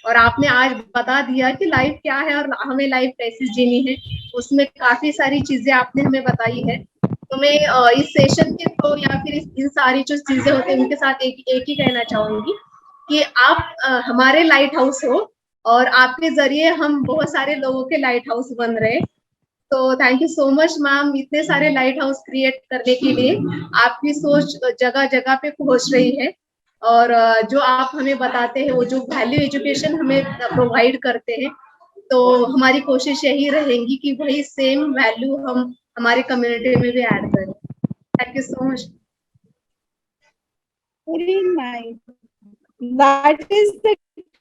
और आपने आज बता दिया कि लाइफ क्या है और हमें लाइफ कैसे जीनी है। उसमें काफी सारी चीजें आपने हमें बताई है। तो मैं इस सेशन के थ्रू या फिर इन सारी जो चीजें होती है उनके साथ एक ही कहना चाहूंगी कि आप हमारे लाइट हाउस हो, और आपके जरिए हम बहुत सारे लोगों के लाइट हाउस बन रहे। तो thank you so much ma'am, इतने सारे लाइट हाउस क्रिएट करने के लिए। आपकी सोच जगह जगह पे पहुंच रही है, और जो आप हमें बताते हैं, वो जो वैल्यू एजुकेशन हमें प्रोवाइड करते हैं, तो हमारी कोशिश यही रहेगी कि वही सेम वैल्यू हम हमारे कम्युनिटी में भी ऐड करें। Thank you so much. Very nice. That is the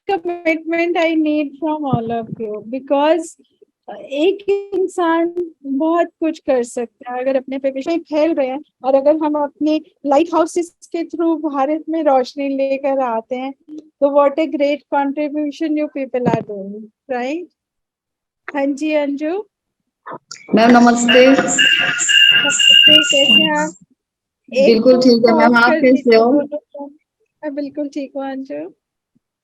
commitment I need from all of you, because एक इंसान बहुत कुछ कर सकता है अगर अपने पे विषय फैल रहे हैं, और अगर हम अपने लाइट हाउसेस के थ्रू भारत में रोशनी लेकर आते हैं, तो what a great contribution you people are doing, right? हाँ जी अंजू। मैम नमस्ते। नमस्ते, कैसे हैं आप? बिल्कुल ठीक है मैम, आप कैसे हो? मैं बिल्कुल ठीक हूँ अंजू।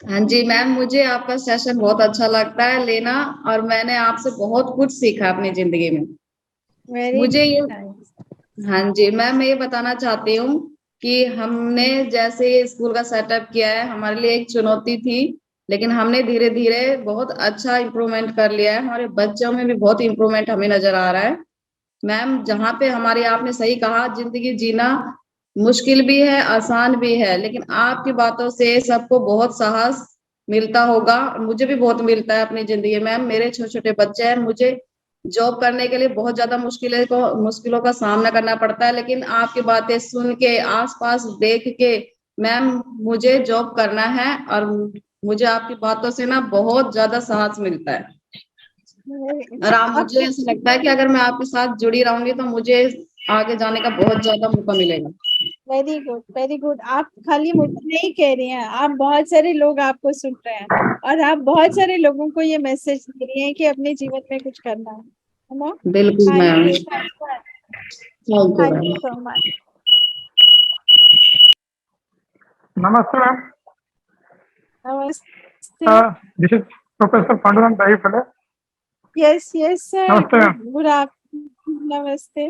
हाँ जी मैम, मुझे आपका सेशन बहुत अच्छा लगता है लेना, और मैंने आपसे बहुत कुछ सीखा अपनी जिंदगी में। वेरी मुझे ये नाइस। हाँ जी मैम, मैं ये बताना चाहती हूँ कि हमने जैसे स्कूल का सेटअप किया है, हमारे लिए एक चुनौती थी, लेकिन हमने धीरे धीरे बहुत अच्छा इम्प्रूवमेंट कर लिया है। हमारे बच्चों में भी बहुत इम्प्रूवमेंट हमें नजर आ रहा है मैम। जहाँ पे हमारी, आपने सही कहा, जिंदगी जीना मुश्किल भी है, आसान भी है, लेकिन आपकी बातों से सबको बहुत साहस मिलता होगा। मुझे भी बहुत मिलता है अपनी जिंदगी में। मेरे छोटे छोटे बच्चे हैं, मुझे जॉब करने के लिए बहुत ज्यादा मुश्किलों का सामना करना पड़ता है, लेकिन आपकी बातें सुन के, आसपास देख के मैम, मुझे जॉब करना है, और मुझे आपकी बातों से ना बहुत ज्यादा साहस मिलता है। और मुझे ऐसा लगता है कि अगर मैं आपके साथ जुड़ी रहूंगी तो मुझे आगे जाने का बहुत ज्यादा मौका मिलेगा। Very good, very good. आप खाली मुझे नहीं कह रही हैं, आप बहुत सारे लोग आपको सुन रहे हैं, और आप बहुत सारे लोगों को ये मैसेज दे रही हैं कि अपने जीवन में कुछ करना है ना? बिल्कुल ma'am, thank you thank you ma'am. So much. नमस्ते मैम, नमस्ते। This is professor Pandurang Daiphale. Yes yes sir. नमस्ते मैम। Good afternoon. नमस्ते।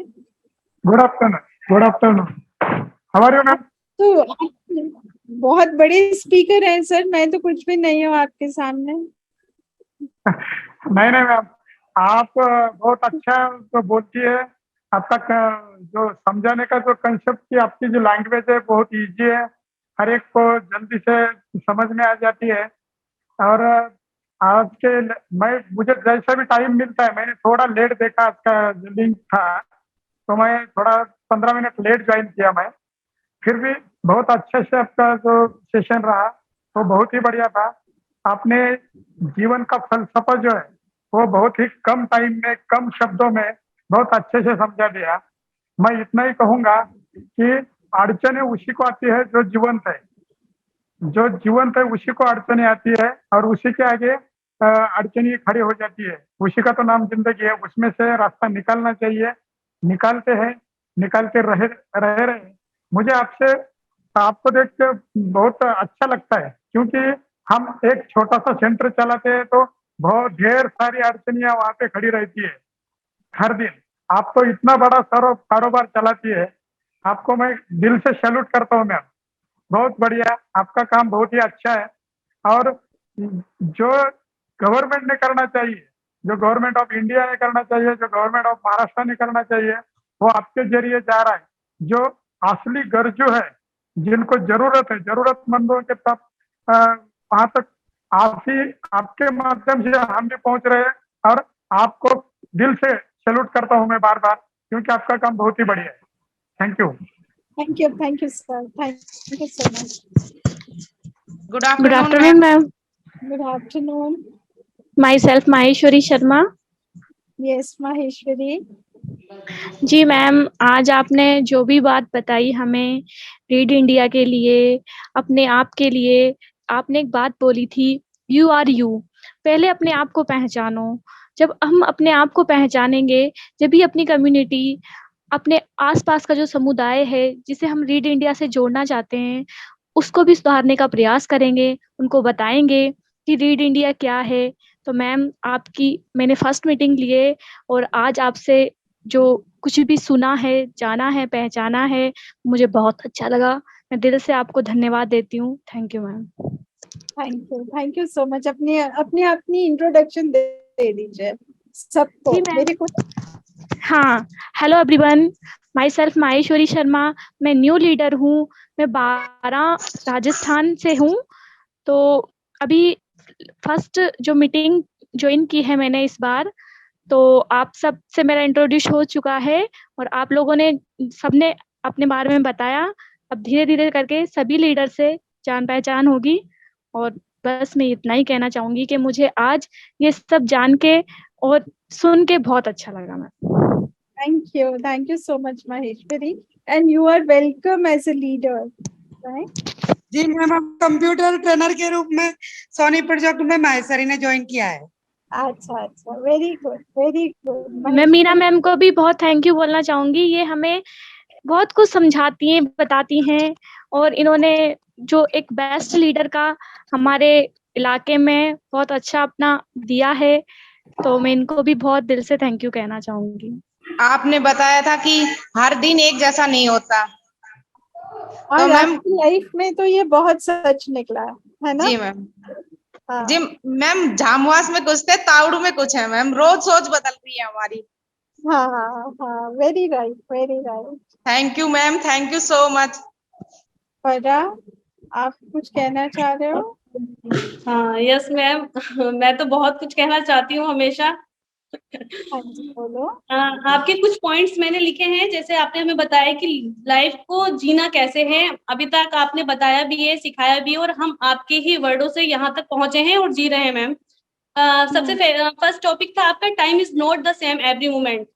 Good afternoon. Good afternoon. How are you ma'am? तो बहुत बड़े स्पीकर हैं सर, मैं तो कुछ भी नहीं हूँ आपके सामने। नहीं नहीं मैम, आप बहुत अच्छा तो बोलती है। आपका जो समझाने का जो कंसेप्ट की आपकी जो लैंग्वेज है बहुत इजी है, हर एक को जल्दी से समझ में आ जाती है। और आज के मुझे जैसा भी टाइम मिलता है, मैंने थोड़ा लेट देखा, आज का लिंक था तो मैं थोड़ा 15 मिनट लेट ज्वाइन किया मैं। फिर भी बहुत अच्छे से आपका जो सेशन रहा वो बहुत ही बढ़िया था। आपने जीवन का फलसफा जो है वो बहुत ही कम टाइम में, कम शब्दों में बहुत अच्छे से समझा दिया। मैं इतना ही कहूंगा कि अड़चने उसी को आती है जो जीवंत है। जो जीवंत है उसी को अड़चने आती है, और उसी के आगे अड़चनी खड़ी हो जाती है। उसी का तो नाम जिंदगी है, उसमें से रास्ता निकालना चाहिए। निकालते हैं, निकालते रहे। मुझे आपको देख के बहुत अच्छा लगता है, क्योंकि हम एक छोटा सा सेंटर चलाते हैं तो बहुत ढेर सारी अड़चनियां वहां पे खड़ी रहती है हर दिन। आप तो इतना बड़ा कारोबार चलाती है, आपको मैं दिल से सैल्यूट करता हूँ मैम। बहुत बढ़िया, आपका काम बहुत ही अच्छा है। और जो गवर्नमेंट ने करना चाहिए, जो गवर्नमेंट ऑफ इंडिया ने करना चाहिए, जो गवर्नमेंट ऑफ महाराष्ट्र ने करना चाहिए, वो आपके जरिए जा रहा है। जो असली गरजू है, जिनको जरूरत है, जरूरतमंदों के तक वहां तक आप ही, आपके माध्यम से हम भी पहुंच रहे हैं। और आपको दिल से सैल्यूट करता हूं मैं बार बार, क्योंकि आपका काम बहुत ही बढ़िया है। Thank you. Thank you, sir. Thank you so much. Good Good afternoon afternoon, ma'am. Good afternoon. Myself Maheshwari Sharma. Yes, Maheshwari. जी मैम, आज आपने जो भी बात बताई हमें रीड इंडिया के लिए, अपने आप के लिए, आपने एक बात बोली थी, यू आर यू। पहले अपने आप को पहचानो। जब हम अपने आप को पहचानेंगे, जब भी अपनी कम्युनिटी, अपने आसपास का जो समुदाय है जिसे हम रीड इंडिया से जोड़ना चाहते हैं, उसको भी सुधारने का प्रयास करेंगे, उनको बताएंगे कि रीड इंडिया क्या है। तो मैम, आपकी मैंने फर्स्ट मीटिंग लिए और आज आपसे जो कुछ भी सुना है, जाना है, पहचाना है, मुझे बहुत अच्छा लगा। मैं दिल से आपको धन्यवाद देती हूँ। Thank you ma'am. Thank you so much. अपनी इंट्रोडक्शन दे दीजिए सबको। जी मैम। मेरे को हाँ, hello everyone, my self Maheshwari Sharma. मैं न्यू लीडर हूँ। मैं 12 राजस्थान से हूँ। तो अभी फर्स्ट जो मीटिंग ज्वाइन की है मैंने इस बार, तो आप सब से मेरा इंट्रोड्यूस हो चुका है और आप लोगों ने सबने अपने बारे में बताया। अब धीरे धीरे करके सभी लीडर से जान पहचान होगी। और बस मैं इतना ही कहना चाहूंगी कि मुझे आज ये सब जान के और सुन के बहुत अच्छा लगा। Ma'am, thank you so much, Maheshwari, and you are welcome as a leader, right? जी मैम, अब कंप्यूटर ट्रेनर के रूप में सोनी प्रोजेक्ट में माहेश्वरी ने ज्वाइन किया है। अच्छा, वेरी गुड। मैं मीना मैम को भी बहुत थैंक यू बोलना चाहूंगी। ये हमें बहुत कुछ समझाती हैं, बताती हैं, और इन्होंने जो एक बेस्ट लीडर का हमारे इलाके में बहुत अच्छा अपना दिया है, तो मैं इनको भी बहुत दिल से थैंक यू कहना चाहूंगी। आपने बताया था कि हर दिन एक जैसा नहीं होता। और तो मैम, आपकी लाइफ में तो ये बहुत सच निकला है ना? जी मैम। हाँ। जी मैम, झामुआस में कुछ थे, तावड़ू में कुछ है मैम। रोज सोच बदल रही है हमारी। हाँ, very right. Thank you ma'am, thank you so much. परा, आप कुछ कहना चाह रहे हो? हाँ, यस मैम। मैं तो बहुत कुछ कहना चाहती हूँ हमेशा। हाँ जी, बोलो। आपके कुछ पॉइंट्स मैंने लिखे हैं, जैसे आपने हमें बताया कि लाइफ को जीना कैसे है। अभी तक आपने बताया भी है, सिखाया भी, और हम आपके ही वर्डों से यहाँ तक पहुंचे हैं और जी रहे हैं मैम। सबसे फर्स्ट टॉपिक था आपका, time is not the same every moment.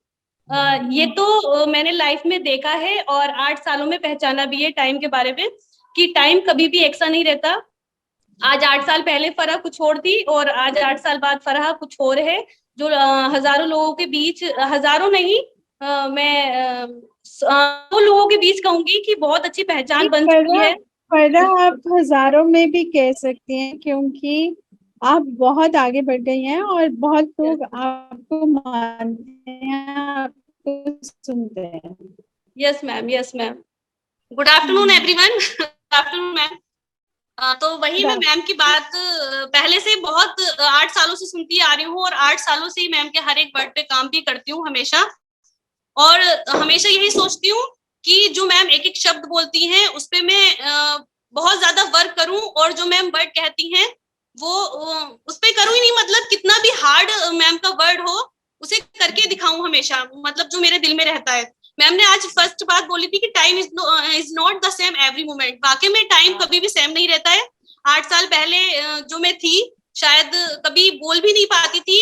ये तो मैंने लाइफ में देखा है और 8 सालों में पहचाना भी है टाइम के बारे में, कि टाइम कभी भी एक सा नहीं रहता। आज 8 साल पहले फरह कुछ और थी और आज 8 साल बाद फरह कुछ और है। जो हजारों लोगों के बीच, हजारों नहीं, मैं 100 लोगों के बीच कहूंगी कि बहुत अच्छी पहचान बन चुकी है। फरा, आप हजारों में भी कह सकती हैं, क्योंकि आप बहुत आगे बढ़ गई हैं और बहुत लोग आपको मानते हैं, आपको सुनते हैं। Yes ma'am. Good afternoon everyone. Good afternoon ma'am. तो वही मैं मैम की बात पहले से बहुत 8 सालों से सुनती आ रही हूँ और 8 सालों से ही मैम के हर एक वर्ड पे काम भी करती हूँ हमेशा। और हमेशा यही सोचती हूँ कि जो मैम एक एक शब्द बोलती हैं उस पे मैं बहुत ज्यादा वर्क करूँ, और जो मैम वर्ड कहती हैं वो उस पे करूँ ही नहीं, मतलब कितना भी हार्ड मैम का वर्ड हो उसे करके दिखाऊं हमेशा, मतलब जो मेरे दिल में रहता है। मैम ने आज फर्स्ट बात बोली थी कि time is not the same every moment. वाकई में टाइम कभी भी सेम नहीं रहता है। 8 साल पहले जो मैं थी, शायद कभी बोल भी नहीं पाती थी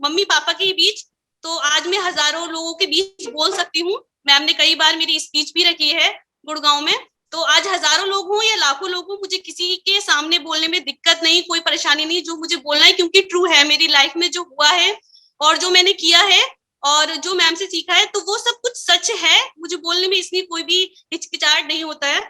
मम्मी पापा के बीच, तो आज मैं हजारों लोगों के बीच बोल सकती हूँ। मैम ने कई बार मेरी स्पीच भी रखी है गुड़गांव में। तो आज हजारों लोग हों या लाखों लोग हों, मुझे किसी के सामने बोलने में दिक्कत नहीं, कोई परेशानी नहीं। जो मुझे बोलना है, क्योंकि ट्रू है, मेरी लाइफ में जो हुआ है और जो मैंने किया है और जो मैम से सीखा है, तो वो सब कुछ सच है। मुझे बोलने में इसमें कोई भी हिचकिचाहट नहीं होता है।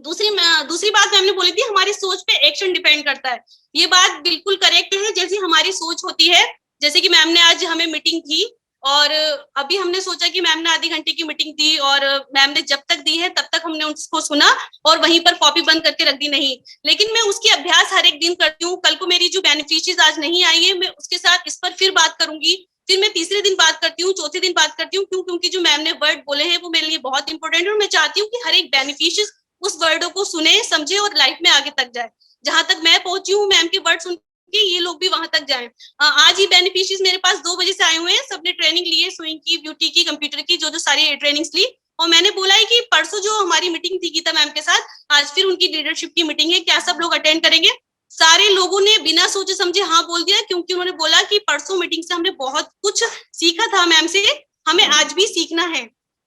दूसरी बात मैम ने बोली थी, हमारी सोच पे एक्शन डिपेंड करता है। ये बात बिल्कुल करेक्ट है। जैसी हमारी सोच होती है, जैसे कि मैम ने आज हमें मीटिंग थी और अभी हमने सोचा कि मैम ने आधे घंटे की मीटिंग दी और मैम ने जब तक दी है तब तक हमने उसको सुना और वहीं पर कॉपी बंद करके रख दी नहीं, लेकिन मैं उसकी अभ्यास हर एक दिन करती हूँ। कल को मेरी जो बेनिफिशियरीज आज नहीं आई है, मैं उसके साथ इस पर फिर बात करूंगी, फिर मैं तीसरे दिन बात करती हूँ, चौथे दिन बात करती हूँ। क्यों? क्योंकि जो मैम ने वर्ड बोले हैं वो मेरे लिए बहुत इंपॉर्टेंट है और मैं चाहती हूँ कि हर एक बेनिफिशियरी उस वर्डों को सुने, समझे और लाइफ में आगे तक जाए। जहां तक मैं पहुंची हूँ मैम के वर्ड सुन कि ये लोग भी वहां तक जाएं। आज ही बेनिफिशियरीज मेरे पास 2 बजे से आए हुए हैं, सबने ट्रेनिंग ली है, स्विंग की, ब्यूटी की, कंप्यूटर की, जो सारी ट्रेनिंग्स ली। और मैंने बोला है कि परसों जो हमारी मीटिंग थी गीता मैम के साथ, आज फिर उनकी लीडरशिप की मीटिंग है, क्या सब लोग अटेंड करेंगे? सारे लोगों ने बिना सोचे समझे हाँ बोल दिया, क्योंकि उन्होंने बोला कि परसों मीटिंग से हमने बहुत कुछ सीखा था मैम से, हमें आज भी सीखना है।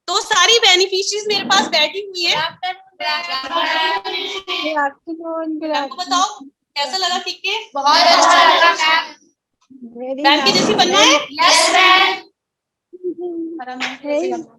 तो सारी बेनिफिशियरीज मेरे पास बैठी हुई है। आपको बताओ कैसा लगा सीख के? बहुत अच्छा लगा मैम। मैम की जैसी बनना है? Yes ma'am.